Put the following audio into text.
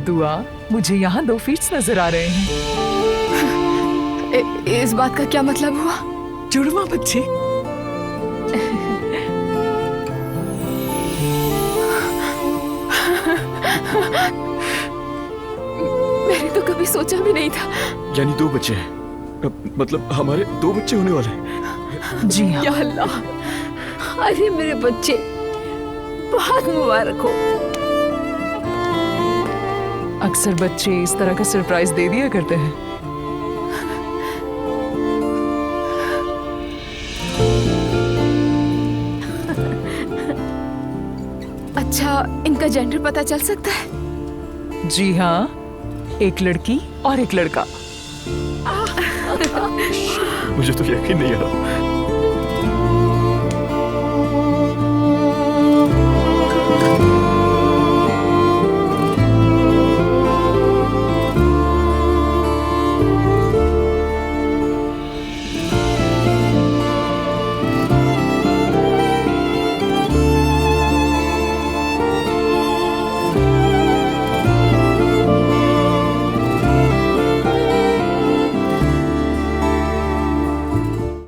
दुआ, मुझे यहाँ 2 फीट्स नजर आ रहे हैं। इस बात का क्या मतलब हुआ? जुड़वा बच्चे। मैंने तो कभी सोचा भी नहीं था। यानी 2 बच्चे हैं, मतलब हमारे 2 बच्चे होने वाले हैं। जी हाँ। या अल्लाह, अरे मेरे बच्चे, बहुत मुबारक हो। अक्सर बच्चे इस तरह का सरप्राइज दे दिया करते हैं। अच्छा, इनका जेंडर पता चल सकता है? जी हाँ, एक लड़की और एक लड़का। मुझे तो यकीन नहीं आ रहा।